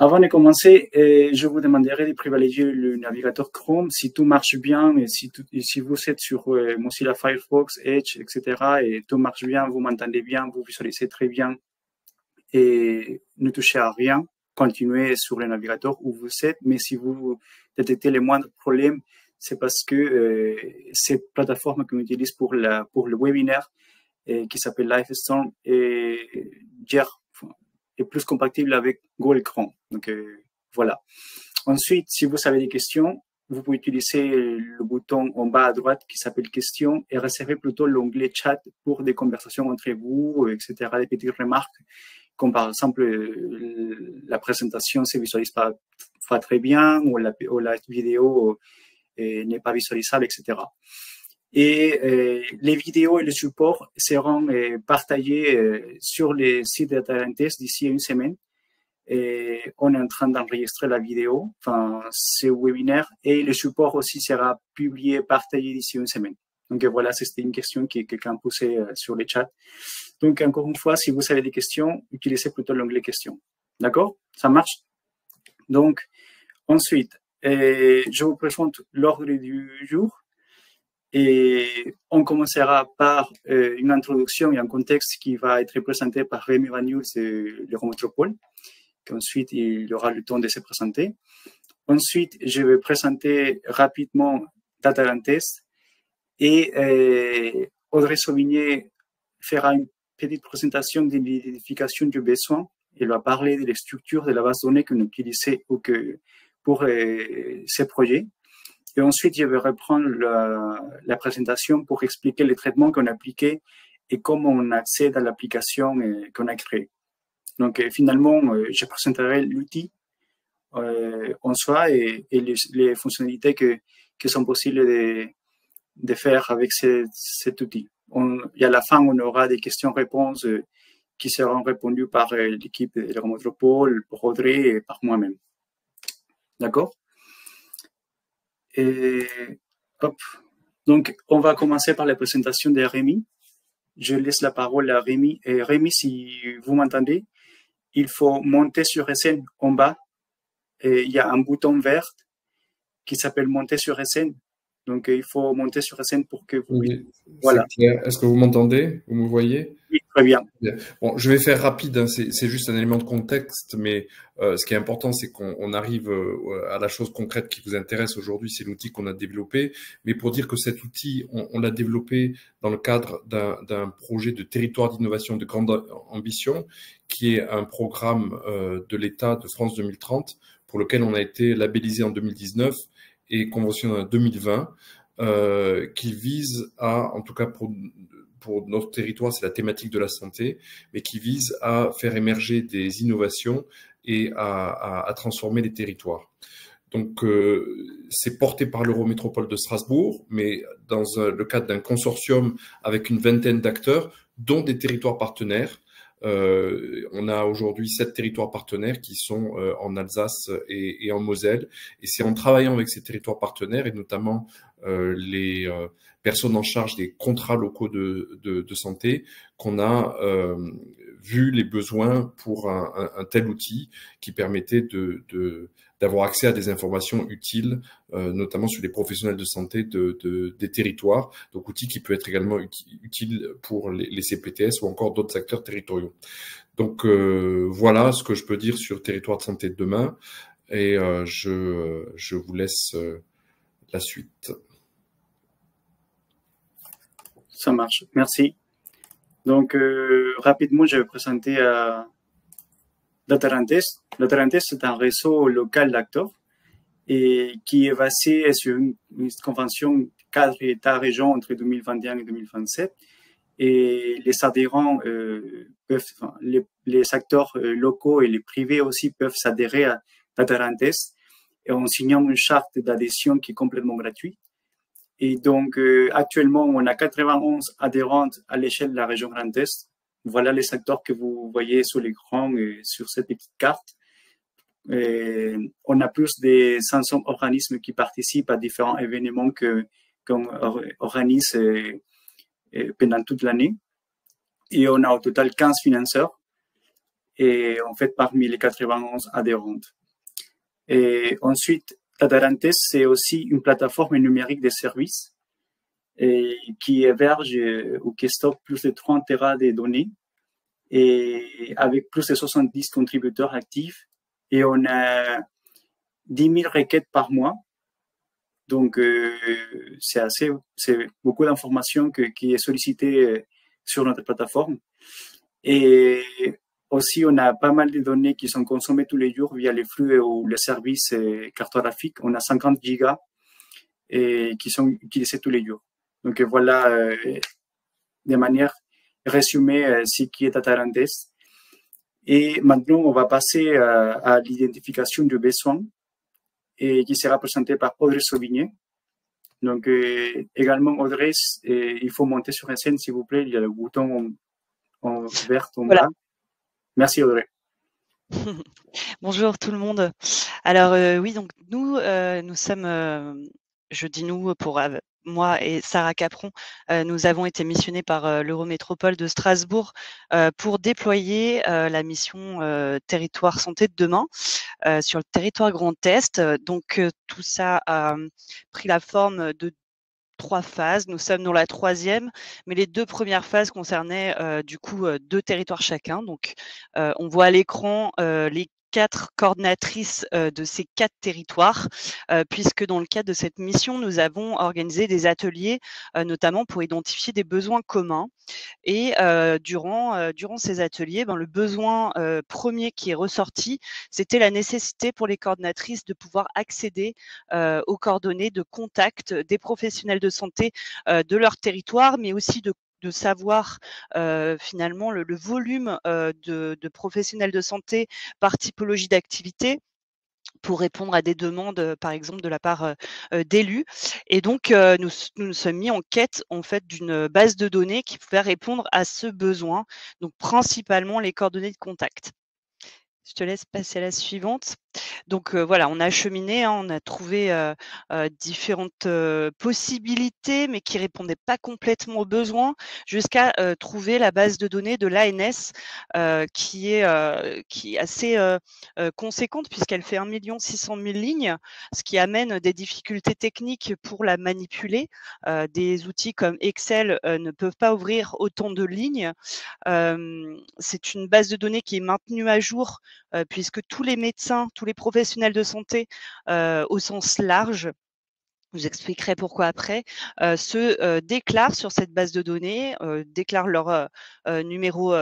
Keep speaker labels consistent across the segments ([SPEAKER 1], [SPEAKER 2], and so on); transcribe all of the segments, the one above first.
[SPEAKER 1] Avant de commencer, je vous demanderai de privilégier le navigateur Chrome si tout marche bien et si vous êtes sur Mozilla Firefox, Edge, etc. et tout marche bien, vous m'entendez bien, vous visualisez très bien et ne touchez à rien, continuez sur le navigateur où vous êtes. Mais si vous détectez les moindres problèmes, c'est parce que cette plateforme qu'on utilise pour le webinaire qui s'appelle Livestorm est plus compatible avec Google Chrome. Donc, voilà. Ensuite, si vous avez des questions, vous pouvez utiliser le bouton en bas à droite qui s'appelle questions et réserver plutôt l'onglet chat pour des conversations entre vous, etc., des petites remarques, comme par exemple la présentation ne se visualise pas très bien ou la vidéo n'est pas visualisable, etc. Et les vidéos et le support seront partagés sur le site de Tarantes d'ici une semaine. Et on est en train d'enregistrer la vidéo, enfin, ce webinaire, et le support aussi sera publié, partagé d'ici une semaine. Donc voilà, c'était une question que quelqu'un posait sur le chat. Donc encore une fois, si vous avez des questions, utilisez plutôt l'onglet questions. D'accord? Ça marche? Donc ensuite, je vous présente l'ordre du jour. Et on commencera par une introduction et un contexte qui va être présenté par Rémi Vanius de l'Eurométropole. Ensuite, il aura le temps de se présenter. Ensuite, je vais présenter rapidement Tarantes et Audrey Sauvigné fera une petite présentation de l'identification du besoin. Elle va parler de la structure de la base de données qu'on utilisait pour ces projets. Et ensuite, je vais reprendre la présentation pour expliquer les traitements qu'on a appliqués et comment on accède à l'application qu'on a créée. Donc, finalement, je présenterai l'outil en soi et les fonctionnalités qui sont possibles de faire avec cet outil. Et à la fin, on aura des questions-réponses qui seront répondues par l'équipe de l'Eurométropole, par Audrey et par moi-même. D'accord? Et hop. Donc, on va commencer par la présentation de Rémi. Je laisse la parole à Rémi. Et Rémi, si vous m'entendez, il faut monter sur SN en bas. Et il y a un bouton vert qui s'appelle monter sur SN. Donc, il faut monter sur SN pour que vous...
[SPEAKER 2] Oui,
[SPEAKER 1] voilà.
[SPEAKER 2] c'est clair. Est-ce que vous m'entendez? Vous me voyez?
[SPEAKER 1] Oui, très bien.
[SPEAKER 2] Bon, je vais faire rapide, hein, c'est juste un élément de contexte, mais ce qui est important, c'est qu'on arrive à la chose concrète qui vous intéresse aujourd'hui, c'est l'outil qu'on a développé. Mais pour dire que cet outil, on l'a développé dans le cadre d'un projet de territoire d'innovation de grande ambition, qui est un programme de l'État de France 2030, pour lequel on a été labellisé en 2019 et conventionné en 2020, qui vise à, en tout cas pour notre territoire, c'est la thématique de la santé, mais qui vise à faire émerger des innovations et à transformer les territoires. Donc, c'est porté par l'Eurométropole de Strasbourg, mais dans le cadre d'un consortium avec une vingtaine d'acteurs, dont des territoires partenaires. On a aujourd'hui 7 territoires partenaires qui sont en Alsace et en Moselle. Et c'est en travaillant avec ces territoires partenaires et notamment les personnes en charge des contrats locaux de santé qu'on a vu les besoins pour un tel outil qui permettait d'avoir accès à des informations utiles, notamment sur les professionnels de santé des territoires. Donc, outil qui peut être également utile pour les CPTS ou encore d'autres acteurs territoriaux. Donc, voilà ce que je peux dire sur Territoire de santé de demain. Et je vous laisse la suite.
[SPEAKER 1] Ça marche. Merci. Donc, rapidement, je vais présenter Datarantes. Datarantes, c'est un réseau local d'acteurs et qui est basé sur une convention cadre État-région entre 2021 et 2027. Et les adhérents les acteurs locaux et les privés aussi peuvent s'adhérer à Datarantes et en signant une charte d'adhésion qui est complètement gratuite. Et donc, actuellement, on a 91 adhérentes à l'échelle de la région Grand Est. Voilà les acteurs que vous voyez sur l'écran sur cette petite carte. Et on a plus de 500 organismes qui participent à différents événements qu'on organise pendant toute l'année. Et on a au total 15 financeurs. et en fait parmi les 91 adhérentes. Et ensuite, Datarantes, c'est aussi une plateforme numérique de services et qui héberge ou qui stocke plus de 30 Tera de données et avec plus de 70 contributeurs actifs. Et on a 10 000 requêtes par mois. Donc, c'est beaucoup d'informations qui est sollicitée sur notre plateforme. Et aussi, on a pas mal de données qui sont consommées tous les jours via les flux ou les services cartographiques. On a 50 gigas et qui sont utilisés tous les jours. Donc, voilà, de manière résumée, ce qui est Datarantes. Et maintenant, on va passer à l'identification du besoin et qui sera présenté par Audrey Sauvigné. Donc, également, Audrey, il faut monter sur la scène, s'il vous plaît. Il y a le bouton en vert en bas. Merci, Audrey.
[SPEAKER 3] Bonjour tout le monde. Alors oui, donc nous sommes, je dis nous pour moi et Sarah Capron, nous avons été missionnés par l'Eurométropole de Strasbourg pour déployer la mission Territoire Santé de demain sur le territoire Grand Est. Donc tout ça a pris la forme de 3 phases. Nous sommes dans la 3e, mais les 2 premières phases concernaient du coup 2 territoires chacun. Donc on voit à l'écran les 4 coordonnatrices de ces 4 territoires, puisque dans le cadre de cette mission, nous avons organisé des ateliers, notamment pour identifier des besoins communs. Et durant ces ateliers, le besoin premier qui est ressorti, c'était la nécessité pour les coordonnatrices de pouvoir accéder aux coordonnées de contact des professionnels de santé de leur territoire, mais aussi de savoir finalement le volume de professionnels de santé par typologie d'activité pour répondre à des demandes, par exemple, de la part d'élus. Et donc, nous sommes mis en quête, en fait, d'une base de données qui pouvait répondre à ce besoin, donc principalement les coordonnées de contact. Je te laisse passer à la suivante. Donc voilà, on a cheminé, on a trouvé différentes possibilités, mais qui répondaient pas complètement aux besoins, jusqu'à trouver la base de données de l'ANS, qui est assez conséquente, puisqu'elle fait 1 600 000 lignes, ce qui amène des difficultés techniques pour la manipuler. Des outils comme Excel ne peuvent pas ouvrir autant de lignes. C'est une base de données qui est maintenue à jour, puisque tous les médecins, tous les professionnels de santé au sens large, je vous expliquerai pourquoi après, se déclarent sur cette base de données, déclarent leur numéro,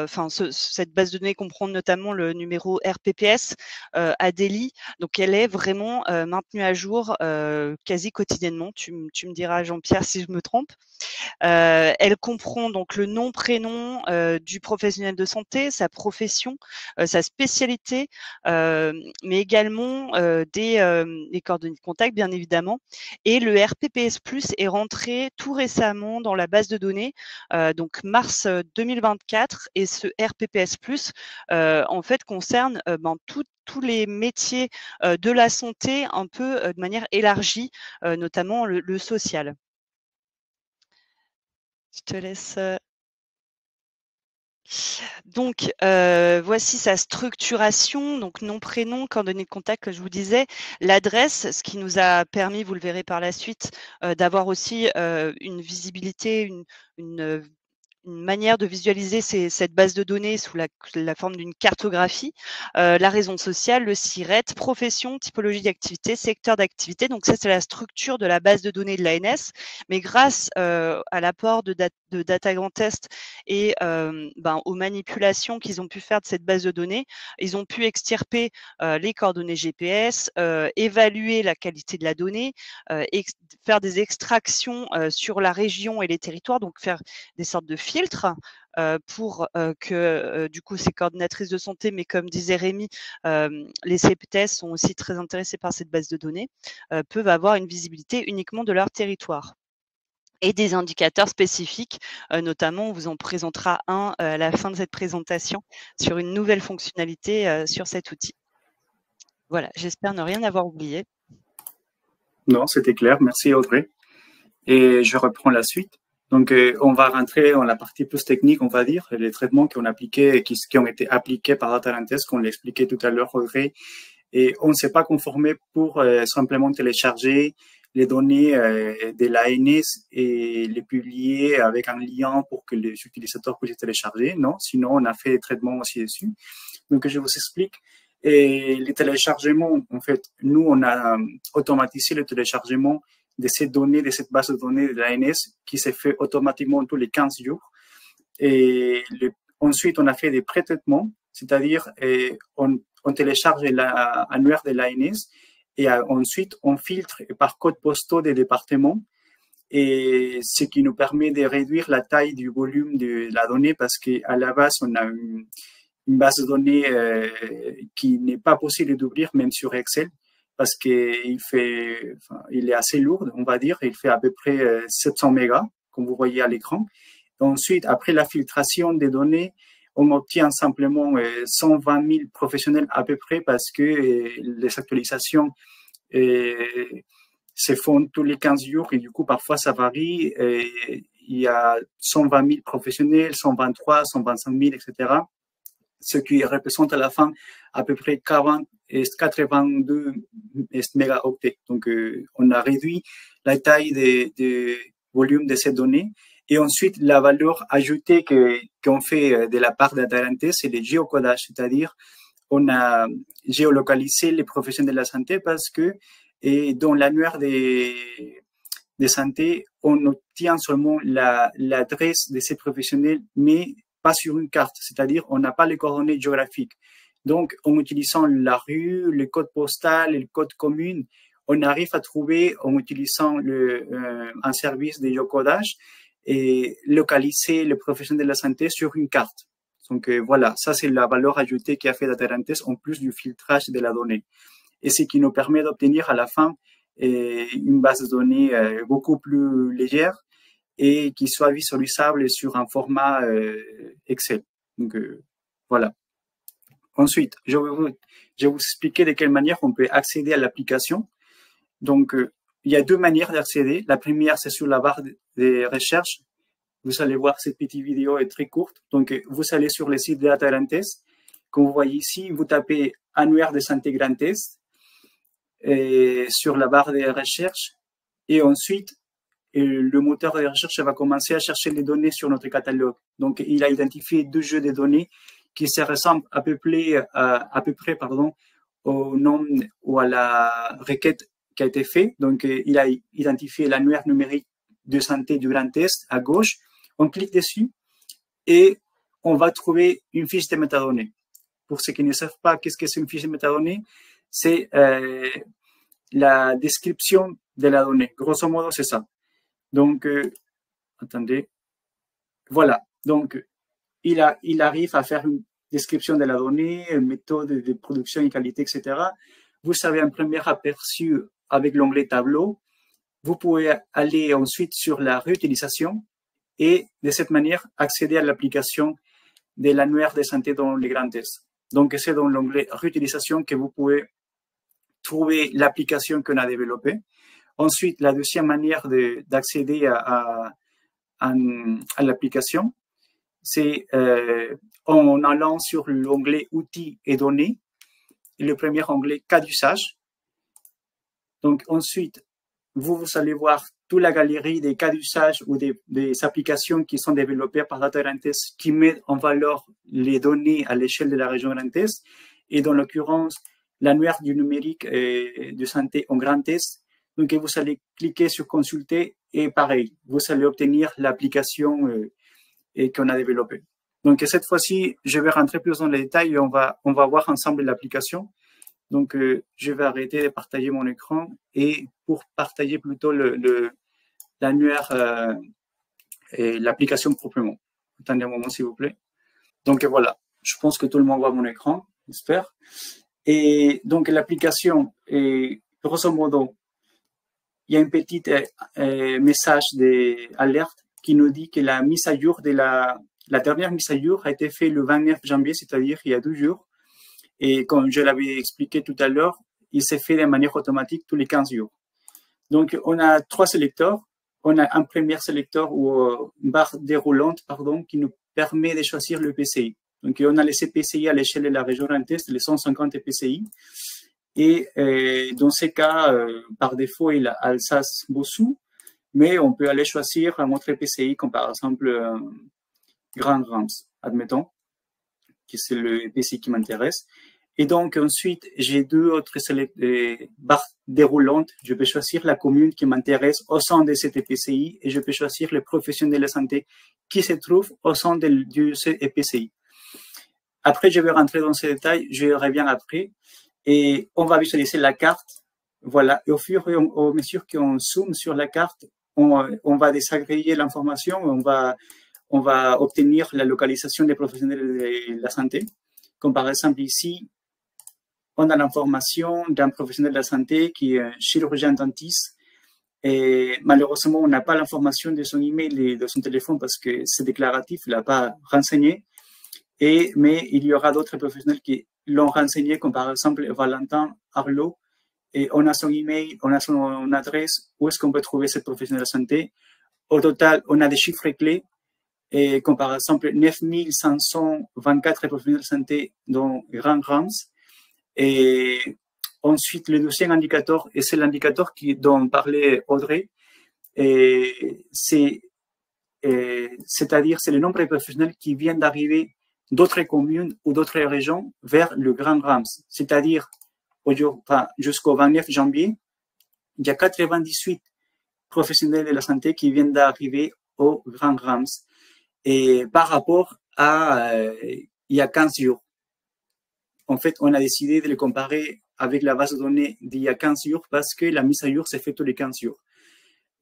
[SPEAKER 3] cette base de données comprend notamment le numéro RPPS à Delhi. Donc, elle est vraiment maintenue à jour quasi quotidiennement. Tu me diras, Jean-Pierre, si je me trompe. Elle comprend donc le nom, prénom du professionnel de santé, sa profession, sa spécialité, mais également les coordonnées de contact, bien évidemment. Et le RPPS+ est rentré tout récemment dans la base de données, donc mars 2024. Et ce RPPS+, en fait, concerne tous les métiers de la santé un peu de manière élargie, notamment le social. Je te laisse. Donc, voici sa structuration. Donc, nom, prénom, coordonnées de contact, que je vous disais, l'adresse, ce qui nous a permis, vous le verrez par la suite, d'avoir aussi une visibilité, une manière de visualiser cette base de données sous la forme d'une cartographie, la raison sociale, le SIRET, profession, typologie d'activité, secteur d'activité. Donc ça, c'est la structure de la base de données de l'ANS. Mais grâce à l'apport de Data Grand Est et aux manipulations qu'ils ont pu faire de cette base de données, ils ont pu extirper les coordonnées GPS, évaluer la qualité de la donnée, faire des extractions sur la région et les territoires, donc faire des sortes de filtres pour que du coup ces coordonnatrices de santé, mais comme disait Rémi, les CPTS sont aussi très intéressés par cette base de données, peuvent avoir une visibilité uniquement de leur territoire. Et des indicateurs spécifiques, notamment on vous en présentera un à la fin de cette présentation sur une nouvelle fonctionnalité sur cet outil. Voilà, j'espère ne rien avoir oublié.
[SPEAKER 1] Non, c'était clair. Merci Audrey. Et je reprends la suite. Donc, on va rentrer dans la partie plus technique, on va dire, les traitements qui ont été appliqués par Datarantes, qu'on l'expliquait tout à l'heure, Audrey. Et on ne s'est pas conformé pour simplement télécharger les données de l'ANS et les publier avec un lien pour que les utilisateurs puissent télécharger. Non, sinon on a fait des traitements aussi dessus. Donc, je vous explique. Et les téléchargements, en fait, nous, on a automatisé le téléchargement de ces données, de cette base de données de l'ANS qui s'est fait automatiquement tous les 15 jours. Et ensuite, on a fait des pré-traitements, c'est-à-dire on télécharge l'annuaire de l'ANS et ensuite on filtre par code postaux des départements, et ce qui nous permet de réduire la taille du volume de la donnée, parce qu'à la base, on a une base de données qui n'est pas possible d'ouvrir même sur Excel, parce qu'il est assez lourd, on va dire. Il fait à peu près 700 mégas, comme vous voyez à l'écran. Ensuite, après la filtration des données, on obtient simplement 120 000 professionnels à peu près, parce que les actualisations se font tous les 15 jours et du coup, parfois, ça varie. Il y a 120 000 professionnels, 123, 125 000, etc. Ce qui représente à la fin à peu près 82 mégaoctets. Donc, on a réduit la taille de volume de ces données. Et ensuite, la valeur ajoutée qu'on fait de la part d'Atarantes, c'est le géocodage, c'est-à-dire on a géolocalisé les professionnels de la santé, parce que dans l'annuaire de santé, on obtient seulement l'adresse de ces professionnels, mais pas sur une carte, c'est-à-dire on n'a pas les coordonnées géographiques. Donc, en utilisant la rue, le code postal et le code commune, on arrive à trouver, en utilisant un service de géocodage, et localiser les professionnels de la santé sur une carte. Donc, voilà, ça c'est la valeur ajoutée qui a fait Datarantes en plus du filtrage de la donnée. Et ce qui nous permet d'obtenir à la fin une base de données beaucoup plus légère et qui soit visualisable sur un format Excel. Donc, voilà. Ensuite, je vais vous expliquer de quelle manière on peut accéder à l'application. Donc, il y a deux manières d'accéder. La première, c'est sur la barre de recherche. Vous allez voir, cette petite vidéo est très courte. Donc, vous allez sur le site de Datarantes. Comme vous voyez ici, vous tapez annuaire de santé Grand Est sur la barre de recherche. Et ensuite, le moteur de recherche va commencer à chercher les données sur notre catalogue. Donc, il a identifié deux jeux de données qui se ressemblent à peu près au nom ou à la requête qui a été fait. Donc, il a identifié l'annuaire numérique de santé du Grand Est à gauche. On clique dessus et on va trouver une fiche de métadonnées. Pour ceux qui ne savent pas qu'est-ce que c'est une fiche de métadonnées, c'est la description de la donnée. Grosso modo, c'est ça. Donc, attendez. Voilà. Donc, il arrive à faire une description de la donnée, méthode de production et qualité, etc. Vous avez un premier aperçu avec l'onglet tableau. Vous pouvez aller ensuite sur la réutilisation et de cette manière accéder à l'application de l'annuaire de santé dans le Grand Est. Donc, c'est dans l'onglet réutilisation que vous pouvez trouver l'application qu'on a développée. Ensuite, la deuxième manière d'accéder à l'application, c'est en allant sur l'onglet outils et données, et le premier onglet cas d'usage. Donc, ensuite, vous allez voir toute la galerie des cas d'usage ou des applications qui sont développées par Datarantes qui mettent en valeur les données à l'échelle de la région Grand Est. Et dans l'occurrence, l'annuaire du numérique de santé en Grand Est. Donc, vous allez cliquer sur consulter et pareil, vous allez obtenir l'application qu'on a développée. Donc, cette fois-ci, je vais rentrer plus dans les détails et on va voir ensemble l'application. Donc, je vais arrêter de partager mon écran et pour partager plutôt l'annuaire et l'application proprement. Attendez un moment, s'il vous plaît. Donc, voilà. Je pense que tout le monde voit mon écran, j'espère. Et donc, l'application, grosso modo, il y a un petit message d'alerte qui nous dit que la mise à jour la dernière mise à jour a été faite le 29 janvier, c'est-à-dire il y a 2 jours. Et comme je l'avais expliqué tout à l'heure, il s'est fait de manière automatique tous les 15 jours. Donc, on a 3 sélecteurs. on a un premier sélecteur ou une barre déroulante, pardon, qui nous permet de choisir le PCI. Donc, on a les PCI à l'échelle de la région Grand Est, les 150 PCI. Et dans ces cas, par défaut, il a Alsace-Bossou, mais on peut aller choisir un autre PCI, comme par exemple Grand Rams, admettons, que c'est le PCI qui m'intéresse. Et donc, ensuite, j'ai deux autres barres déroulantes. Je peux choisir la commune qui m'intéresse au sein de cette EPCI et je peux choisir le professionnel de santé qui se trouve au sein de cette EPCI. Après, je vais rentrer dans ces détails. Je reviens après. Et on va visualiser la carte. Voilà. Et au fur et à mesure qu'on zoome sur la carte, on va désagréger l'information. On va obtenir la localisation des professionnels de la santé. Comme par exemple ici, on a l'information d'un professionnel de la santé qui est chirurgien dentiste. Et malheureusement, on n'a pas l'information de son email et de son téléphone parce que c'est déclaratif, il n'a pas renseigné. Mais il y aura d'autres professionnels qui l'ont renseigné, comme par exemple Valentin Arlot. Et on a son email, on a son adresse, où est-ce qu'on peut trouver ce professionnel de la santé. Au total, on a des chiffres clés, et comme par exemple 9524 professionnels de santé dans Grand Rams. Et ensuite, le deuxième indicateur, et c'est l'indicateur dont parlait Audrey, c'est-à-dire c'est le nombre de professionnels qui viennent d'arriver d'autres communes ou d'autres régions vers le Grand Rams. C'est-à-dire, jusqu'au 29 janvier, il y a 98 professionnels de la santé qui viennent d'arriver au Grand Rams. Et par rapport à il y a 15 jours. En fait, on a décidé de le comparer avec la base de données d'il y a 15 jours parce que la mise à jour s'est faite tous les 15 jours.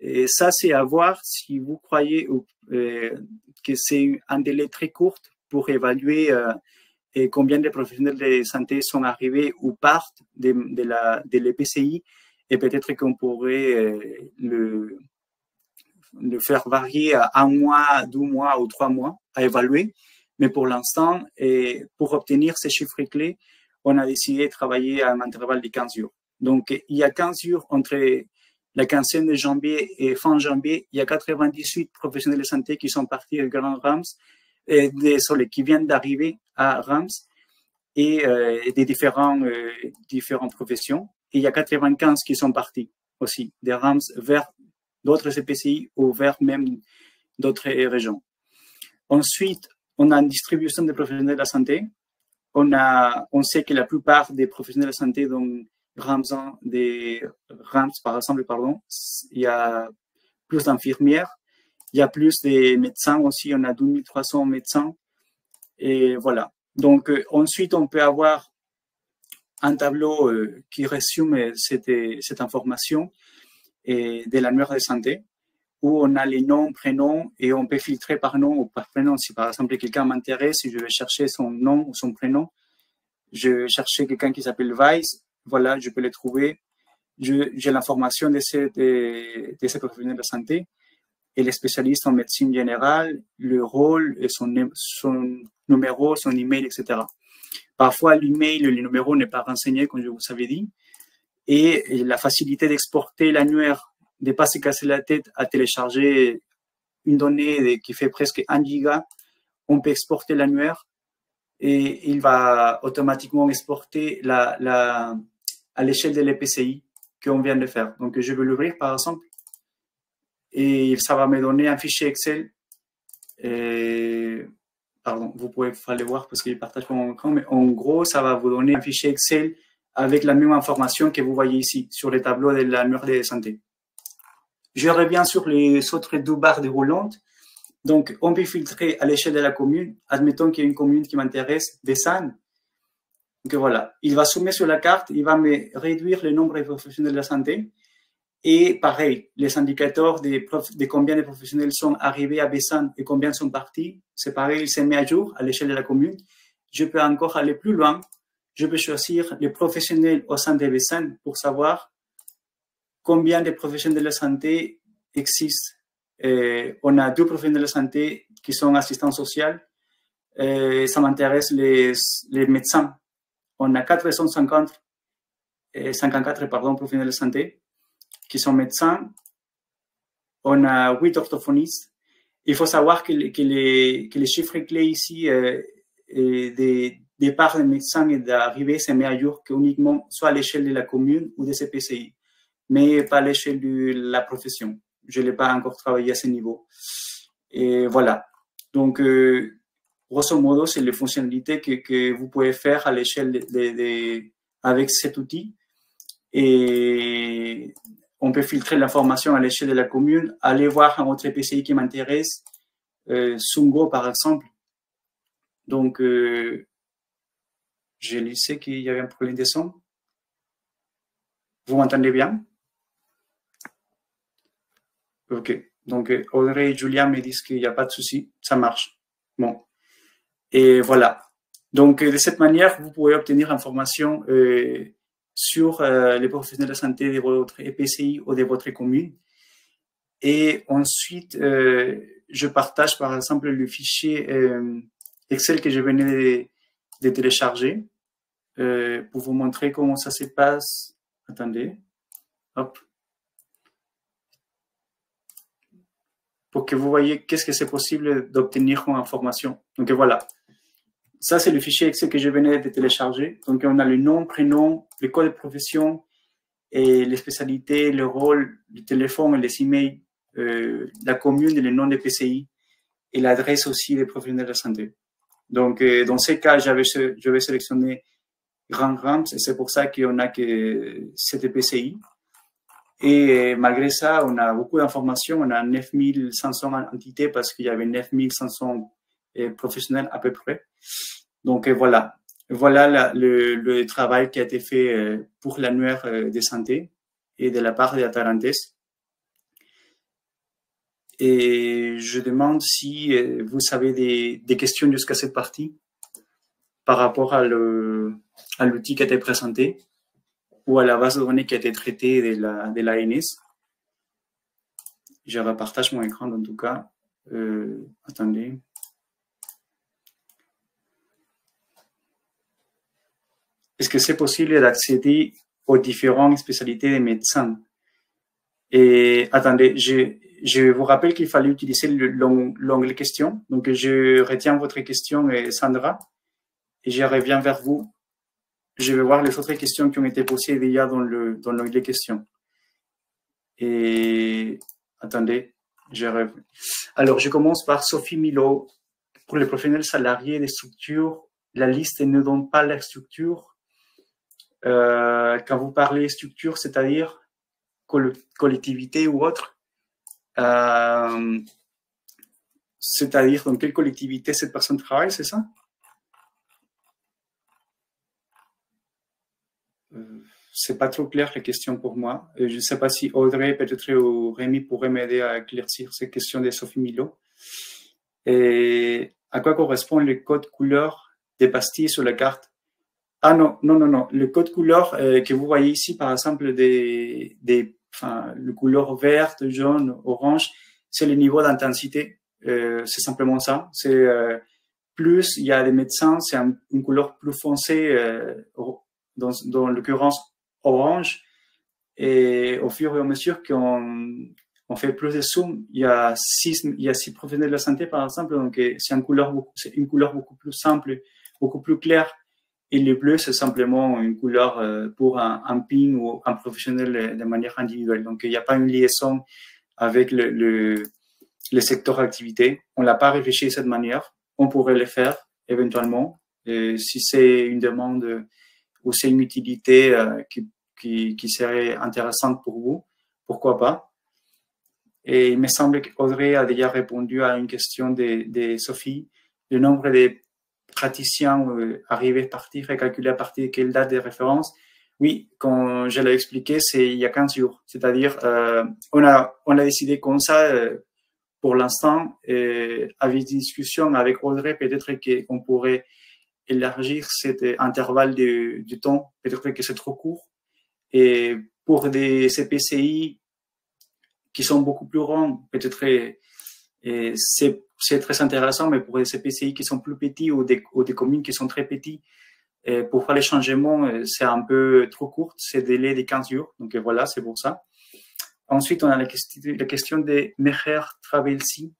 [SPEAKER 1] Et ça, c'est à voir si vous croyez que c'est un délai très court pour évaluer combien de professionnels de santé sont arrivés ou partent de l'EPCI. Et peut-être qu'on pourrait le faire varier à 1 mois, 2 mois ou 3 mois à évaluer. Mais pour l'instant, pour obtenir ces chiffres clés, on a décidé de travailler à un intervalle de 15 jours. Donc, il y a 15 jours entre la quinzaine de janvier et fin janvier, il y a 98 professionnels de santé qui sont partis à Grand Rams, qui viennent d'arriver à Rams et des différentes professions. Et il y a 95 qui sont partis aussi des Rams vers d'autres EPCI ou vers même d'autres régions. Ensuite, on a une distribution des professionnels de la santé. On sait que la plupart des professionnels de la santé, donc Rams, par exemple, il y a plus d'infirmières, il y a plus de médecins aussi, on a 2300 médecins. Et voilà. Donc, ensuite, on peut avoir un tableau qui résume cette information de l'annuaire de santé, où on a les noms, prénoms, et on peut filtrer par nom ou par prénom. Si par exemple quelqu'un m'intéresse, si je vais chercher son nom ou son prénom, je vais chercher quelqu'un qui s'appelle Weiss, voilà, je peux le trouver. J'ai l'information de ces professionnels de santé et les spécialistes en médecine générale, le rôle, et son numéro, son email, etc. Parfois, l'email, le numéro n'est pas renseigné, comme je vous avais dit, et la facilité d'exporter l'annuaire de ne pas se casser la tête à télécharger une donnée qui fait presque 1 giga, on peut exporter l'annuaire et il va automatiquement exporter à l'échelle de l'EPCI qu'on vient de faire. Donc, je vais l'ouvrir, par exemple, et ça va me donner un fichier Excel. Pardon, vous pouvez aller voir parce qu'il partage mon écran, mais en gros, ça va vous donner un fichier Excel avec la même information que vous voyez ici sur les tableaux de l'annuaire de santé. Je reviens sur les autres 2 barres déroulantes. Donc, on peut filtrer à l'échelle de la commune. Admettons qu'il y a une commune qui m'intéresse, Bessane. Donc, voilà. Il va zoomer sur la carte. Il va me réduire le nombre de professionnels de la santé. Et pareil, les indicateurs de combien de professionnels sont arrivés à Bessane et combien sont partis. C'est pareil, il se met à jour à l'échelle de la commune. Je peux encore aller plus loin. Je peux choisir les professionnels au sein de Bessane pour savoir combien de professionnels de la santé existent. On a 2 professionnels de la santé qui sont assistants sociaux. Ça m'intéresse les médecins. On a 454 professionnels de santé qui sont médecins. on a 8 orthophonistes. Il faut savoir que les chiffres clés ici des départs des médecins et d'arrivée, c'est meilleur qu'uniquement soit à l'échelle de la commune ou de CPCI, mais pas à l'échelle de la profession. Je n'ai pas encore travaillé à ce niveau. Et voilà. Donc, grosso modo, c'est les fonctionnalités que vous pouvez faire à l'échelle avec cet outil. Et on peut filtrer l'information à l'échelle de la commune, aller voir un autre EPCI qui m'intéresse, Sungo par exemple. Donc, je sais qu'il y avait un problème de son. Vous m'entendez bien? Ok. Donc, Audrey et Julia me disent qu'il n'y a pas de souci, ça marche. Bon. Et voilà. Donc, de cette manière, vous pouvez obtenir information sur les professionnels de santé de votre EPCI ou de votre commune. Et ensuite, je partage par exemple le fichier Excel que je venais de télécharger pour vous montrer comment ça se passe. Attendez. Hop. Pour que vous voyez qu'est-ce que c'est possible d'obtenir comme information. Donc voilà. Ça, c'est le fichier Excel que je venais de télécharger. Donc, on a le nom, prénom, le code de profession et les spécialités, le rôle, le téléphone et les emails, la commune et le nom des PCI et l'adresse aussi des professionnels de santé. Donc, dans ces cas, je vais sélectionner Grand Rams et c'est pour ça qu'on a que 7 PCI. Et malgré ça, on a beaucoup d'informations. On a 9500 entités parce qu'il y avait 9500 professionnels à peu près. Donc voilà le travail qui a été fait pour l'annuaire de santé et de la part de Atarantes. Et je demande si vous avez des questions jusqu'à cette partie par rapport à l'outil qui a été présenté ou à la base de données qui a été traitée de l'ANS. Je repartage mon écran en tout cas. Attendez. Est-ce que c'est possible d'accéder aux différentes spécialités des médecins? Et attendez, je vous rappelle qu'il fallait utiliser l'onglet question. Donc, je retiens votre question, Sandra, et je reviens vers vous. Je vais voir les autres questions qui ont été posées déjà dans l'onglet question. Et attendez, alors, je commence par Sophie Milo. Pour les professionnels salariés des structures, la liste ne donne pas la structure. Quand vous parlez structure, c'est-à-dire collectivité ou autre, c'est-à-dire dans quelle collectivité cette personne travaille, c'est ça? C'est pas trop clair la question pour moi. Je ne sais pas si Audrey, peut-être, ou Rémi pourraient m'aider à éclaircir ces questions de Sophie Milo. Et à quoi correspond le code couleur des pastilles sur la carte? Ah non. Le code couleur que vous voyez ici, par exemple, le couleur verte, jaune, orange, c'est le niveau d'intensité. C'est simplement ça. C'est plus il y a des médecins, c'est une couleur plus foncée, dans l'occurrence orange. Et au fur et à mesure qu'on fait plus de zoom, il y a 6 professionnels de la santé, par exemple. Donc c'est une couleur beaucoup plus simple, beaucoup plus claire. Et le bleu, c'est simplement une couleur pour un PIN ou un professionnel de manière individuelle. Donc, il n'y a pas une liaison avec le secteur d'activité. On ne l'a pas réfléchi de cette manière. On pourrait le faire éventuellement. Et si c'est une demande ou c'est une utilité qui serait intéressante pour vous, pourquoi pas. Et il me semble qu'Audrey a déjà répondu à une question de Sophie. Le nombre de praticiens arrivés, partir et calculer à partir de quelle date de référence. Oui, comme je l'ai expliqué, c'est il y a 15 jours. C'est-à-dire, on a décidé comme ça pour l'instant, avec des discussions avec Audrey, peut-être qu'on pourrait élargir cet intervalle du temps. Peut-être que c'est trop court. Et pour des CPCI qui sont beaucoup plus grands, peut-être c'est très intéressant, mais pour des CPCI qui sont plus petits ou des communes qui sont très petites, pour faire les changements, c'est un peu trop court, c'est délai de 15 jours. Donc voilà, c'est pour ça. Ensuite, on a la question de Meher Travelsi.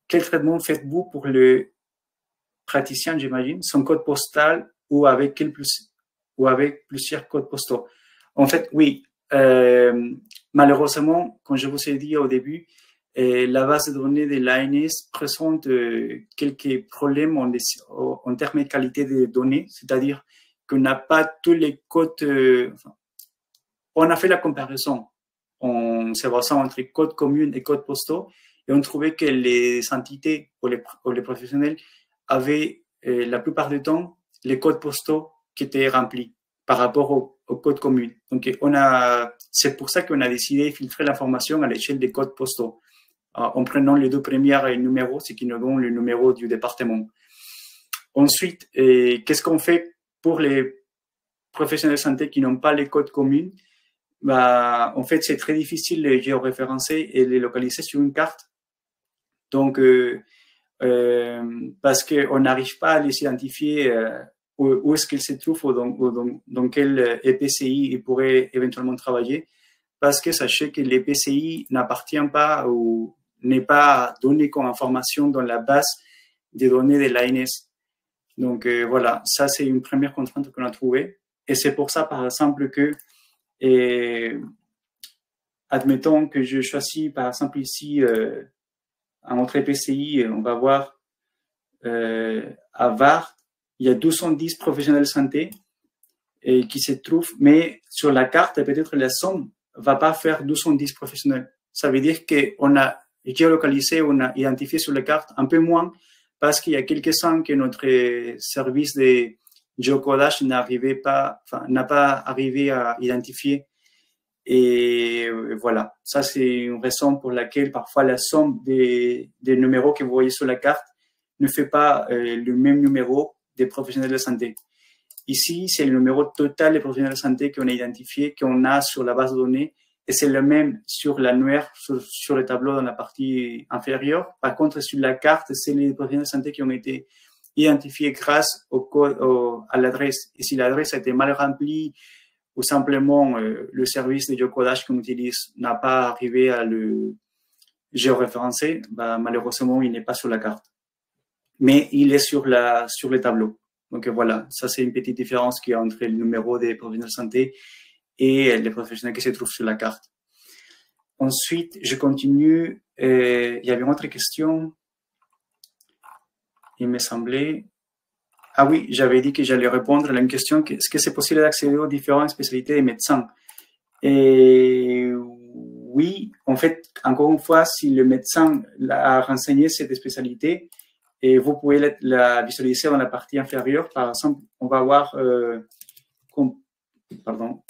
[SPEAKER 1] Quel traitement faites-vous pour le praticien, j'imagine, son code postal ou avec plusieurs codes postaux? En fait, oui. Malheureusement, comme je vous ai dit au début, la base de données de l'ANS présente quelques problèmes en termes de qualité des données, c'est-à-dire qu'on n'a pas tous les codes. On a fait la comparaison en se basant entre codes communs et codes postaux et on trouvait que les entités ou les professionnels avaient la plupart du temps les codes postaux qui étaient remplis par rapport au code commun. Donc, c'est pour ça qu'on a décidé de filtrer l'information à l'échelle des codes postaux, en prenant les deux premiers numéros, ce qui nous donne le numéro du département. Ensuite, qu'est-ce qu'on fait pour les professionnels de santé qui n'ont pas les codes communs? En fait, c'est très difficile de les géoréférencer et les localiser sur une carte. Donc, parce qu'on n'arrive pas à les identifier où est-ce qu'ils se trouvent ou dans quel EPCI ils pourraient éventuellement travailler, parce que sachez que l'EPCI n'appartient pas ou n'est pas donné comme information dans la base des données de l'ANS. Donc voilà, ça c'est une première contrainte qu'on a trouvée. Et c'est pour ça, par exemple, que admettons que je choisis, par exemple, ici, un autre EPCI, on va voir à Var, il y a 210 professionnels de santé qui se trouvent, mais sur la carte, peut-être la somme va pas faire 210 professionnels. Ça veut dire qu'on a géolocalisé, on a identifié sur la carte un peu moins parce qu'il y a quelques-uns que notre service de géocodage n'a pas arrivé à identifier. Et voilà, ça c'est une raison pour laquelle parfois la somme des numéros que vous voyez sur la carte ne fait pas le même numéro des professionnels de santé. Ici, c'est le numéro total des professionnels de santé qu'on a identifié, qu'on a sur la base de données, et c'est le même sur l'annuaire, sur le tableau dans la partie inférieure. Par contre, sur la carte, c'est les professionnels de santé qui ont été identifiés grâce au code, à l'adresse. Et si l'adresse a été mal remplie, ou simplement le service de géocodage qu'on utilise n'a pas arrivé à le géoréférencer, malheureusement, il n'est pas sur la carte. Mais il est sur le tableau. Donc voilà, ça c'est une petite différence qu'il y a entre le numéro des professionnels de santé et les professionnels qui se trouvent sur la carte. Ensuite, je continue. Il y avait une autre question. Il me semblait... Ah oui, j'avais dit que j'allais répondre à une question. Est-ce que c'est possible d'accéder aux différentes spécialités des médecins? Et oui, en fait, encore une fois, si le médecin a renseigné cette spécialité, et vous pouvez la visualiser dans la partie inférieure. Par exemple, on va voir, pardon,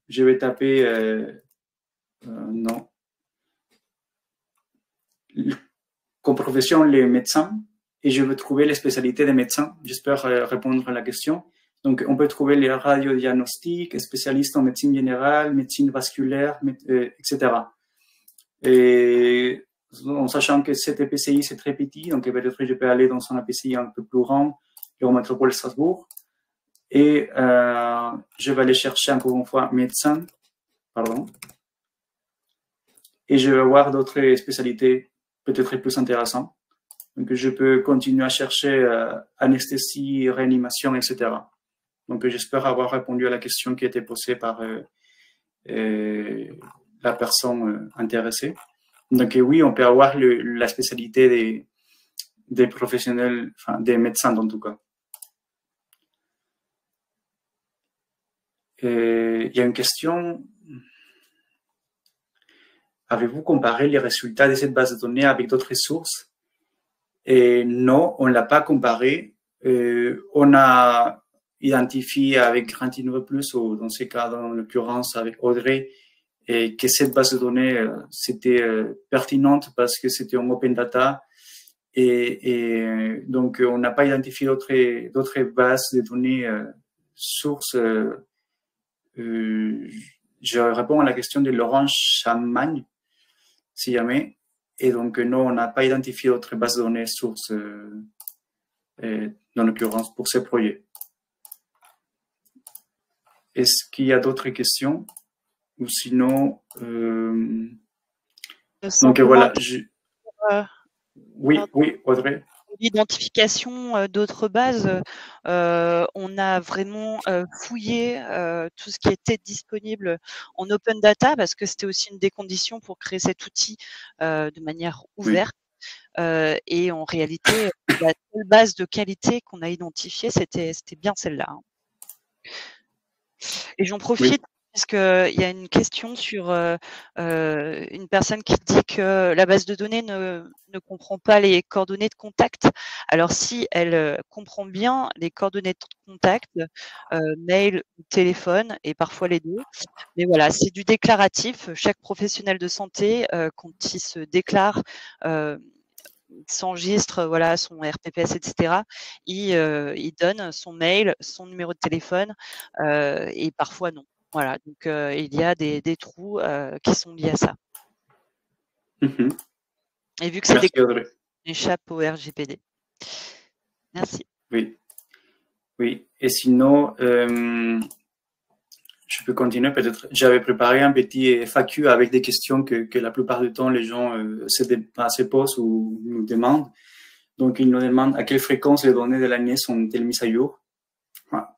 [SPEAKER 1] je vais taper, non, comme profession, les médecins, et je vais trouver les spécialités des médecins. J'espère répondre à la question. Donc, on peut trouver les radiodiagnostics, spécialistes en médecine générale, médecine vasculaire, etc. Et en sachant que cet EPCI, c'est très petit, donc peut-être je peux aller dans un EPCI un peu plus grand, l'Eurométropole Strasbourg, et je vais aller chercher encore une fois médecin, pardon, et je vais avoir d'autres spécialités peut-être plus intéressantes. Donc, je peux continuer à chercher anesthésie, réanimation, etc. Donc, j'espère avoir répondu à la question qui était posée par la personne intéressée. Donc oui, on peut avoir la spécialité des professionnels, enfin des médecins en tout cas. Il y a une question. Avez-vous comparé les résultats de cette base de données avec d'autres sources? Et non, on ne l'a pas comparé. On a identifié avec Grantine Plus, ou dans ces cas, dans l'occurrence avec Audrey, et que cette base de données, c'était pertinente parce que c'était en open data. Et donc, on n'a pas identifié d'autres bases de données sources. Je réponds à la question de Laurent Chamagne, si jamais. Et donc, non, on n'a pas identifié d'autres bases de données sources, dans l'occurrence, pour ce projet. Est-ce qu'il y a d'autres questions? Ou sinon, Donc
[SPEAKER 3] simplement
[SPEAKER 1] voilà, oui,
[SPEAKER 3] pardon.
[SPEAKER 1] oui, Audrey.
[SPEAKER 3] L'identification d'autres bases, on a vraiment fouillé tout ce qui était disponible en open data parce que c'était aussi une des conditions pour créer cet outil de manière
[SPEAKER 1] Oui.
[SPEAKER 3] ouverte. Et en réalité, la seule base de qualité qu'on a identifiée, c'était bien celle-là. Hein. Et j'en profite
[SPEAKER 1] Oui.
[SPEAKER 3] puisqu'il y a une question sur une personne qui dit que la base de données ne comprend pas les coordonnées de contact. Alors si elle comprend bien les coordonnées de contact, mail ou téléphone, et parfois les deux, mais voilà, c'est du déclaratif. Chaque professionnel de santé, quand il se déclare, s'enregistre, voilà, son RTPS, etc. Il donne son mail, son numéro de téléphone, et parfois non. Voilà, donc il y a des trous qui sont liés à ça. Et vu que c'est des
[SPEAKER 1] Audrey.
[SPEAKER 3] échappent au RGPD. Merci.
[SPEAKER 1] Oui, oui. Et sinon, je peux continuer peut-être. J'avais préparé un petit FAQ avec des questions que la plupart du temps les gens se posent ou nous demandent. Donc, ils nous demandent à quelle fréquence les données de l'ANS sont-elles mises à jour. Voilà.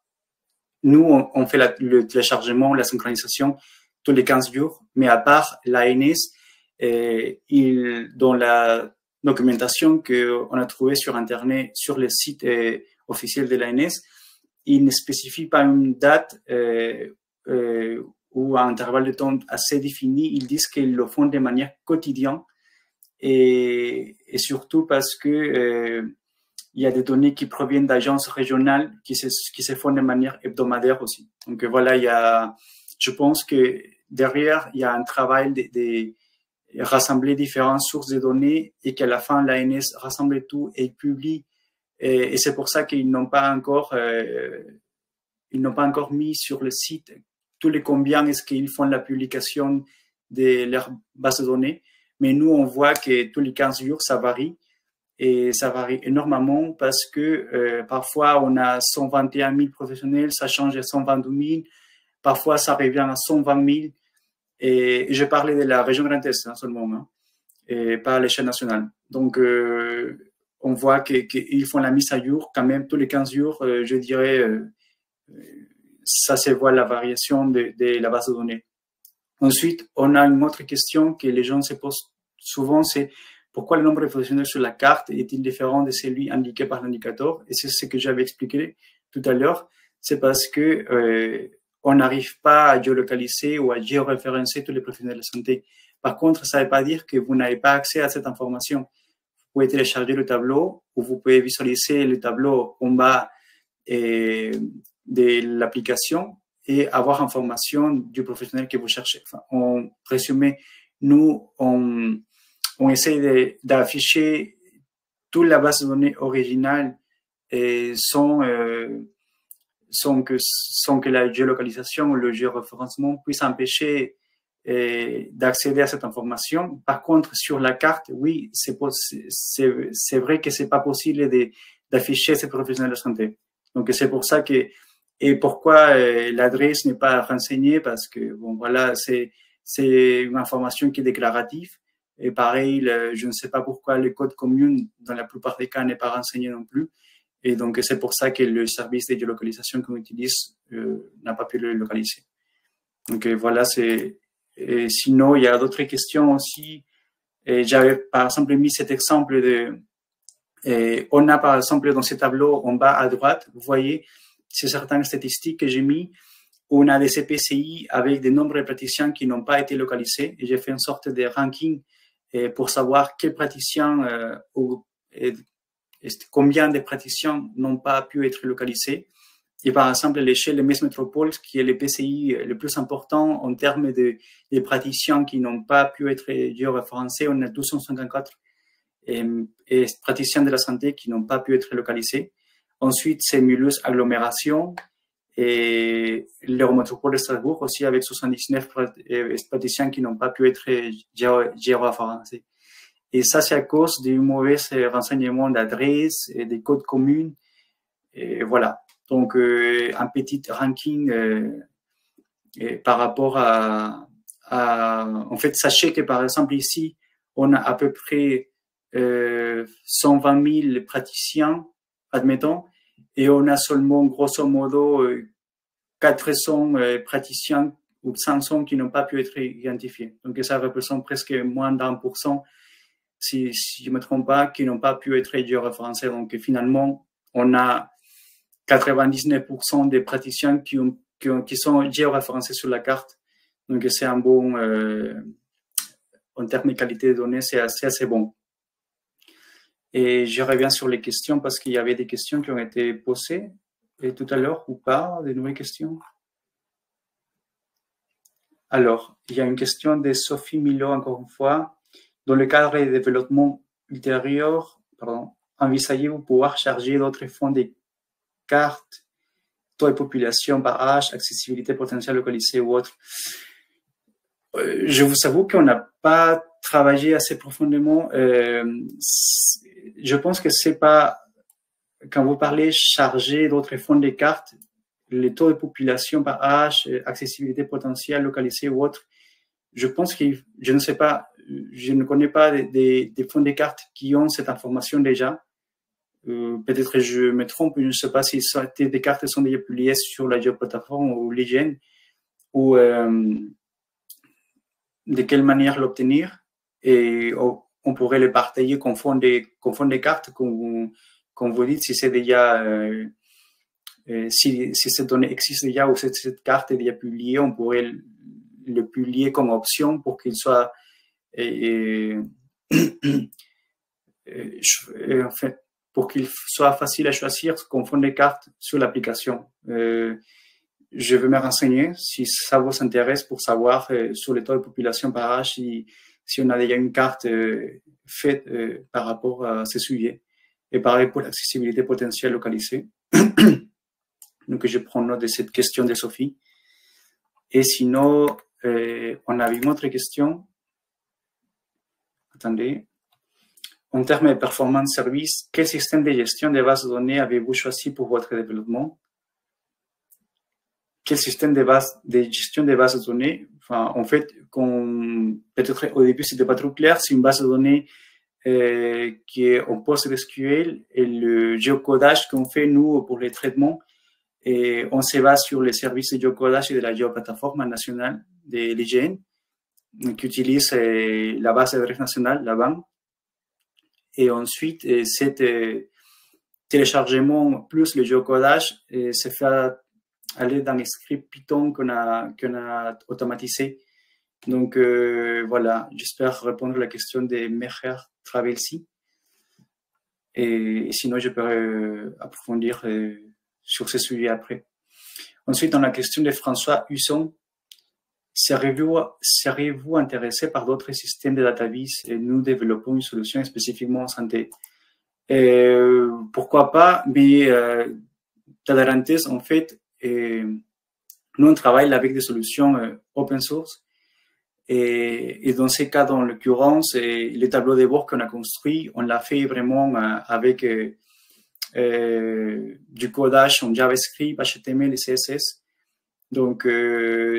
[SPEAKER 1] Nous, on fait le téléchargement, la synchronisation tous les 15 jours, mais à part l'ANS, dans la documentation qu'on a trouvée sur Internet, sur le site officiel de l'ANS, il ne spécifie pas une date ou un intervalle de temps assez défini. Ils disent qu'ils le font de manière quotidienne et surtout parce que il y a des données qui proviennent d'agences régionales qui se font de manière hebdomadaire aussi. Donc voilà, je pense que derrière, il y a un travail de rassembler différentes sources de données et qu'à la fin, l'ANS rassemble tout et publie. Et c'est pour ça qu'ils n'ont pas encore mis sur le site tous les combien est-ce qu'ils font la publication de leur base de données. Mais nous, on voit que tous les 15 jours, ça varie. Et ça varie énormément parce que parfois, on a 121 000 professionnels, ça change à 122 000. Parfois, ça revient à 120 000. Et je parlais de la région Grand Est seulement, hein, et pas à l'échelle nationale. Donc, on voit qu'ils font la mise à jour quand même tous les 15 jours, je dirais, ça se voit la variation de la base de données. Ensuite, on a une autre question que les gens se posent souvent, c'est pourquoi le nombre de professionnels sur la carte est-il différent de celui indiqué par l'indicateur? Et c'est ce que j'avais expliqué tout à l'heure. C'est parce que on n'arrive pas à géolocaliser ou à géoréférencer tous les professionnels de santé. Par contre, ça ne veut pas dire que vous n'avez pas accès à cette information. Vous pouvez télécharger le tableau ou vous pouvez visualiser le tableau en bas de l'application et avoir information du professionnel que vous cherchez. Enfin, en résumé, nous, on essaie d'afficher toute la base de données originale sans que la géolocalisation ou le géoréférencement puisse empêcher d'accéder à cette information. Par contre, sur la carte, oui, c'est vrai que c'est pas possible d'afficher ces professionnels de santé. Donc, c'est pour ça et pourquoi l'adresse n'est pas renseignée, parce que, bon, voilà, c'est une information qui est déclarative. Et pareil, je ne sais pas pourquoi le code commun, dans la plupart des cas, n'est pas renseigné non plus. Et donc, c'est pour ça que le service de géolocalisation qu'on utilise n'a pas pu le localiser. Donc, voilà, sinon, il y a d'autres questions aussi. J'avais, par exemple, mis cet exemple on a, par exemple, dans ce tableau, en bas à droite, vous voyez, c'est certaines statistiques que j'ai mis. On a des CPCI avec des nombres de praticiens qui n'ont pas été localisés. Et j'ai fait une sorte de ranking pour savoir quels praticiens combien de praticiens n'ont pas pu être localisés. Et par exemple, l'échelle de Metz Métropole, qui est le PCI le plus important en termes de praticiens qui n'ont pas pu être géoréférencés, on a 254 et praticiens de la santé qui n'ont pas pu être localisés. Ensuite, c'est Mulhouse Agglomération et l'Eurométropole de Strasbourg aussi avec 79 praticiens qui n'ont pas pu être géoréférencés. Et ça, c'est à cause du mauvais renseignement d'adresse et des codes communs. Et voilà. Donc, un petit ranking par rapport à... En fait, sachez que, par exemple, ici, on a à peu près 120 000 praticiens, admettons, et on a seulement, grosso modo, 400 praticiens ou 500 qui n'ont pas pu être identifiés. Donc, ça représente presque moins d'1%, si je ne me trompe pas, qui n'ont pas pu être géoréférencés. Donc, finalement, on a 99% des praticiens qui sont géoréférencés sur la carte. Donc, c'est un bon, en termes de qualité de données, c'est assez bon. Et je reviens sur les questions parce qu'il y avait des questions qui ont été posées tout à l'heure ou pas, des nouvelles questions. Alors, il y a une question de Sophie Milo, encore une fois. Dans le cadre des développements ultérieurs, envisagez-vous pouvoir charger d'autres fonds de cartes, taux de population par âge, accessibilité potentielle localisée ou autre? Je vous avoue qu'on n'a pas travaillé assez profondément. Je pense que c'est pas, quand vous parlez charger d'autres fonds de cartes, les taux de population par âge, accessibilité potentielle localisée ou autre, je pense que je ne sais pas, je ne connais pas des fonds de cartes qui ont cette information déjà. Peut-être que je me trompe, je ne sais pas si des cartes sont déjà publiées sur la géoplateforme ou l'hygiène, ou de quelle manière l'obtenir, et on pourrait les partager comme fond de cartes, comme vous dites, si c'est déjà, si cette donnée existe déjà ou cette carte est déjà publiée, on pourrait le publier comme option pour qu'il soit, en fait, pour qu'il soit facile à choisir comme fond de cartes sur l'application. Je vais me renseigner si ça vous intéresse pour savoir sur le taux de population par âge, si on a déjà une carte faite par rapport à ce sujet. Et pareil pour l'accessibilité potentielle localisée. Donc, je prends note de cette question de Sophie. Et sinon, on avait une autre question. Attendez. En termes de performance service, quel système de gestion des bases de données avez-vous choisi pour votre développement? Quel système de gestion des bases de données? Enfin, en fait, peut-être au début, c'était pas trop clair. C'est une base de données qui est en PostgreSQL, et le géocodage qu'on fait, nous, pour les traitements, et on se base sur les services de géocodage et de la géoplateforme nationale de l'IGN, qui utilise la base d'adresse nationale, la BAN. Et ensuite, cet téléchargement plus le géocodage se fait aller dans les scripts Python qu'on a automatisé. Donc, voilà, j'espère répondre à la question de Meher Travelsi. Et sinon, je peux approfondir sur ce sujet après. Ensuite, dans la question de François Husson, seriez-vous intéressé par d'autres systèmes de database et nous développons une solution spécifiquement en santé? Pourquoi pas, mais Datarantes, en fait, nous, on travaille avec des solutions open source. Et dans ces cas, dans l'occurrence, les tableaux de bord qu'on a construits, on l'a fait vraiment avec du codage en JavaScript, HTML et CSS. Donc,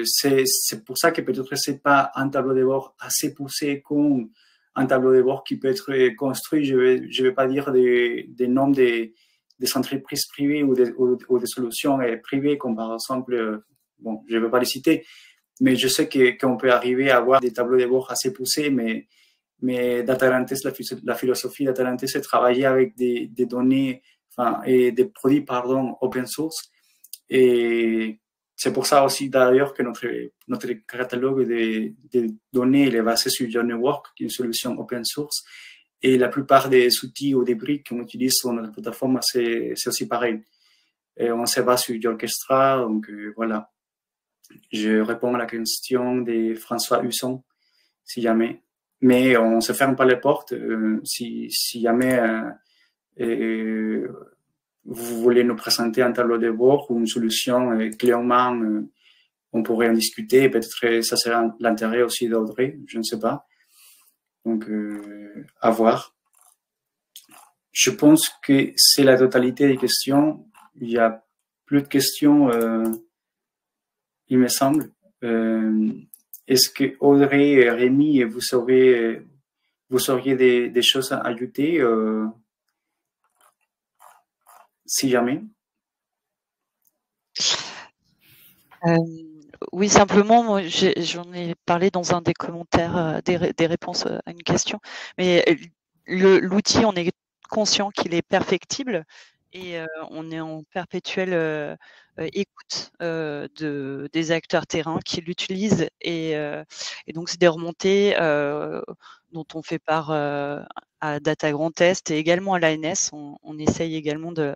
[SPEAKER 1] c'est pour ça que peut-être c'est pas un tableau de bord assez poussé comme un tableau de bord qui peut être construit. Je vais pas dire des noms des entreprises privées ou des solutions privées, comme par exemple, bon, je ne vais pas les citer, mais je sais qu'on peut arriver à avoir des tableaux de bord assez poussés, mais Datarantes, la philosophie Datarantes, c'est travailler avec des données, enfin, et des produits, pardon, open source. Et c'est pour ça aussi, d'ailleurs, que notre catalogue de données il est basé sur JourneyWork, qui est une solution open source. Et la plupart des outils ou des briques qu'on utilise sur notre plateforme, c'est aussi pareil. Et on se base sur Orchestra, donc voilà. Je réponds à la question de François Husson, si jamais. Mais on ne se ferme pas les portes. Si jamais vous voulez nous présenter un tableau de bord ou une solution clé en main, on pourrait en discuter. Peut-être ça sera l'intérêt aussi d'Audrey, je ne sais pas. Donc, à voir. Je pense que c'est la totalité des questions. Il n'y a plus de questions, il me semble. Est-ce que Audrey et Rémi, vous savez vous auriez des choses à ajouter, si jamais?
[SPEAKER 3] Oui, simplement, moi, j'en ai parlé dans un des commentaires, des réponses à une question. Mais l'outil, on est conscient qu'il est perfectible et on est en perpétuelle écoute des acteurs terrain qui l'utilisent. Et donc, c'est des remontées dont on fait part à Data Grand Est et également à l'ANS. On essaye également de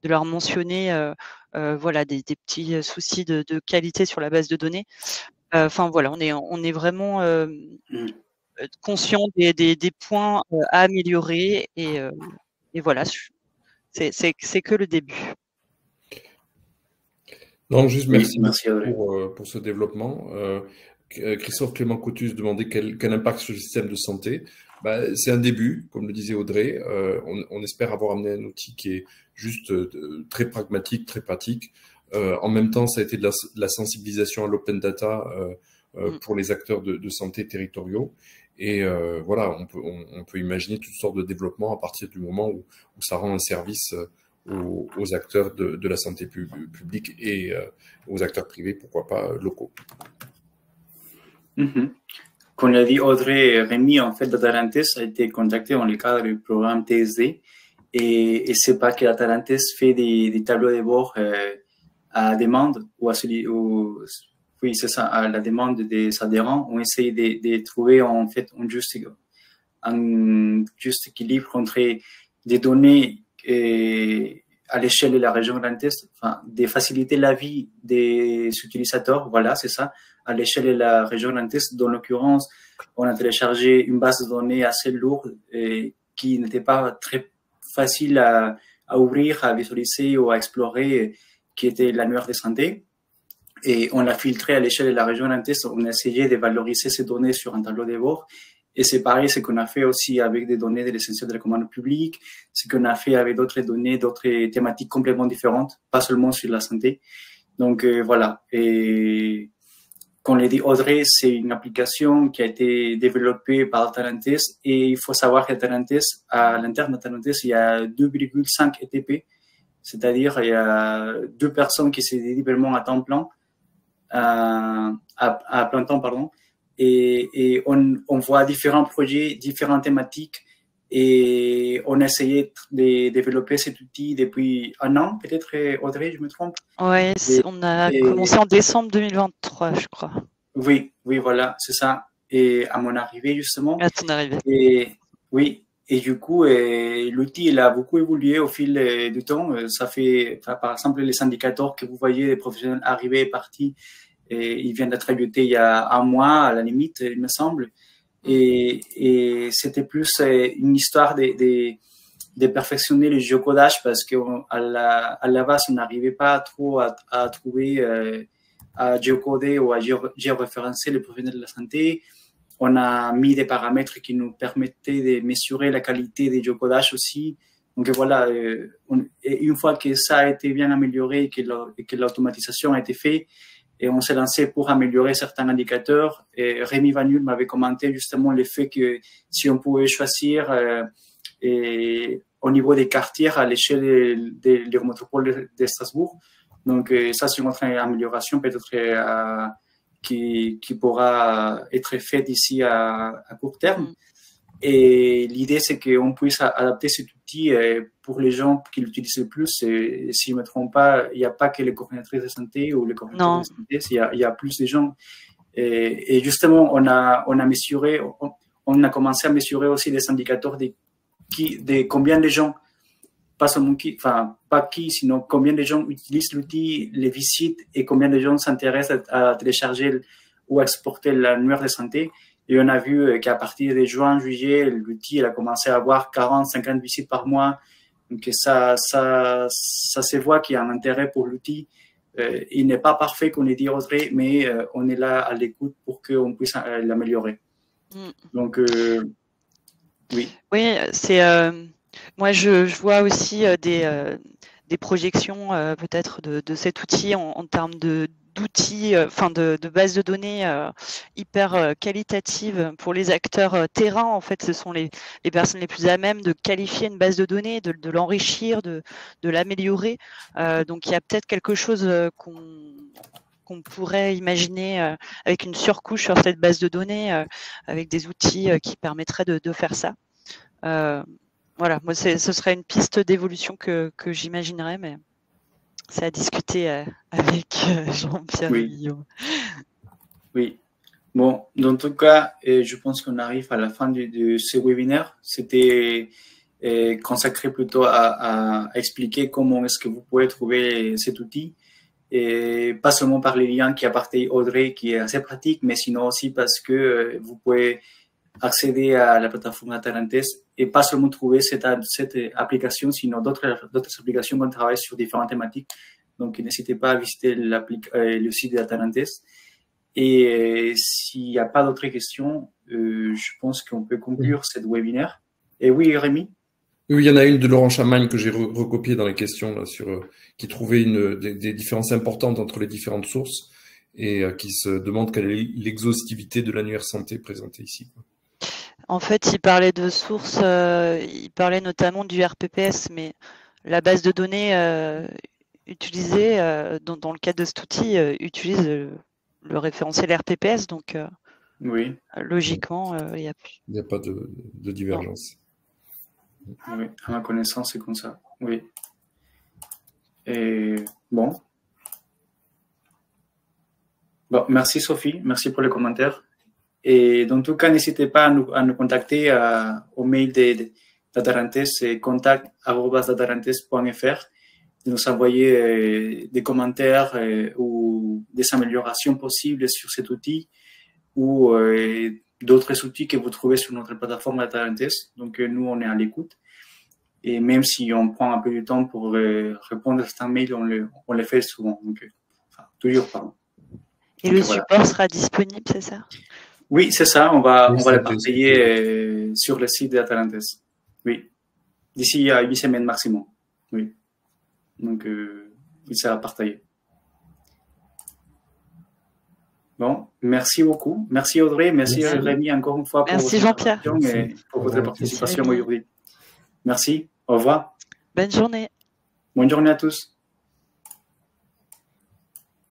[SPEAKER 3] leur mentionner voilà, des petits soucis de qualité sur la base de données. Enfin voilà, on est vraiment conscient des points à améliorer et voilà, c'est que le début.
[SPEAKER 2] Non, juste merci,
[SPEAKER 1] Oui, merci
[SPEAKER 2] pour ce développement. Christophe Clément Cotus demandait quel impact sur le système de santé. C'est un début, comme le disait Audrey. On espère avoir amené un outil qui est juste très pragmatique, très pratique. En même temps, ça a été de la sensibilisation à l'open data pour les acteurs de santé territoriaux. Et voilà, on peut imaginer toutes sortes de développements à partir du moment où ça rend un service aux acteurs de la santé publique et aux acteurs privés, pourquoi pas locaux.
[SPEAKER 1] Comme l'a dit Audrey, Rémi, en fait, Datalantes a été contacté dans le cadre du programme TSD et c'est pas que Datalantes fait des tableaux de bord à demande oui, c'est ça, à la demande des adhérents. On essaye de trouver en fait un juste équilibre entre des données à l'échelle de la région Grand Est, enfin, de faciliter la vie des utilisateurs, voilà, c'est ça, à l'échelle de la région Grand Est. Dans l'occurrence, on a téléchargé une base de données assez lourde et qui n'était pas très facile à ouvrir, à visualiser ou à explorer, qui était l'annuaire de santé. Et on l'a filtré à l'échelle de la région Grand Est. On a essayé de valoriser ces données sur un tableau de bord. Et c'est pareil, ce qu'on a fait aussi avec des données de l'essentiel de la commande publique, ce qu'on a fait avec d'autres données, d'autres thématiques complètement différentes, pas seulement sur la santé. Donc voilà. Et comme l'a dit Audrey, c'est une application qui a été développée par Datalantes et il faut savoir qu'à Datalantes, à l'interne de Datalantes, il y a 2,5 ETP, c'est-à-dire il y a 2 personnes qui se dédient vraiment à temps plein, à plein temps, pardon. Et on voit différents projets, différentes thématiques et on a essayé de développer cet outil depuis 1 an, peut-être, Audrey, je me trompe?
[SPEAKER 3] Oui, on a commencé en décembre 2023, je crois.
[SPEAKER 1] Oui, voilà, c'est ça. Et à mon arrivée, justement.
[SPEAKER 3] À ton arrivée.
[SPEAKER 1] Et oui, et du coup, l'outil, il a beaucoup évolué au fil du temps. Ça fait, par exemple, les indicateurs que vous voyez, les professionnels arrivés et partis, il vient d'être ajouté il y a 1 mois, à la limite, il me semble. Et c'était plus une histoire de perfectionner le géocodage parce qu'à la base, on n'arrivait pas trop à trouver, à géocoder ou à géoréférencer les professionnels de la santé. On a mis des paramètres qui nous permettaient de mesurer la qualité des géocodages aussi. Donc voilà, et une fois que ça a été bien amélioré et que l'automatisation a été faite, et on s'est lancé pour améliorer certains indicateurs. Et Rémi Vanul m'avait commenté justement le fait que si on pouvait choisir au niveau des quartiers à l'échelle de l'Eurométropole de Strasbourg. Donc ça, c'est une autre amélioration peut-être qui pourra être faite ici à court terme. Et l'idée, c'est qu'on puisse adapter cet outil pour les gens qui l'utilisent le plus. Et si je ne me trompe pas, il n'y a pas que les coordinatrices de santé ou les coordinateurs de santé, il y a plus de gens. Et justement, on a mesuré, on a commencé à mesurer aussi des indicateurs de combien de gens, pas seulement sinon combien de gens utilisent l'outil, les visites et combien de gens s'intéressent à télécharger ou à exporter l'annuaire de santé. Et on a vu qu'à partir de juin, juillet, l'outil a commencé à avoir 40, 50 visites par mois. Donc ça se voit qu'il y a un intérêt pour l'outil. Il n'est pas parfait, comme l'a dit Audrey, mais on est là à l'écoute pour qu'on puisse l'améliorer. Donc, oui.
[SPEAKER 3] Oui, c'est moi je vois aussi des projections peut-être de cet outil en termes d'outils, de bases de données hyper qualitatives pour les acteurs terrain. En fait, ce sont les personnes les plus à même de qualifier une base de données, de l'enrichir, de l'améliorer. Donc, il y a peut-être quelque chose qu'on pourrait imaginer avec une surcouche sur cette base de données, avec des outils qui permettraient de faire ça. Voilà, moi, ce serait une piste d'évolution que j'imaginerais, mais c'est à discuter avec Jean-Pierre et Guillaume.
[SPEAKER 1] Oui. Bon, dans tout cas, je pense qu'on arrive à la fin de ce webinaire. C'était consacré plutôt à expliquer comment est-ce que vous pouvez trouver cet outil. Et pas seulement par les liens qui appartiennent à Audrey, qui est assez pratique, mais sinon aussi parce que vous pouvez accéder à la plateforme Atalantes et pas seulement trouver cette application, sinon d'autres applications qu'on travaille sur différentes thématiques. Donc, n'hésitez pas à visiter le site d'Atalantes. Et s'il n'y a pas d'autres questions, je pense qu'on peut conclure cette webinaire. Et oui, Rémi?
[SPEAKER 2] Oui, il y en a une de Laurent Chamagne que j'ai recopiée dans les questions là, qui trouvait des différences importantes entre les différentes sources et qui se demande quelle est l'exhaustivité de l'annuaire santé présenté ici.
[SPEAKER 3] En fait, il parlait de sources, il parlait notamment du RPPS, mais la base de données utilisée dans le cadre de cet outil utilise le référentiel RPPS, donc
[SPEAKER 1] oui.
[SPEAKER 3] Logiquement, il
[SPEAKER 2] n'y a pas de divergence.
[SPEAKER 1] Oui, à ma connaissance, c'est comme ça. Oui. Et bon. Bon, merci Sophie, merci pour les commentaires. Et dans tout cas, n'hésitez pas à nous contacter au mail d'Atalantes, c'est contact@atalantes.fr, de nous envoyer des commentaires ou des améliorations possibles sur cet outil ou d'autres outils que vous trouvez sur notre plateforme Atalantes. Donc, nous, on est à l'écoute. Et même si on prend un peu de temps pour répondre à certains mails, on le fait souvent. Donc, toujours, pardon.
[SPEAKER 3] Et donc, le support sera disponible, c'est ça?
[SPEAKER 1] Oui, c'est ça. On va le partager sur le site d'Atalantes. Oui. D'ici à 8 semaines maximum. Oui. Donc, il sera partagé. Bon, merci beaucoup. Merci Audrey, merci Rémi encore une fois pour votre
[SPEAKER 3] Jean-Pierre
[SPEAKER 1] et pour votre participation aujourd'hui. Merci, au revoir.
[SPEAKER 3] Bonne journée.
[SPEAKER 1] Bonne journée à tous.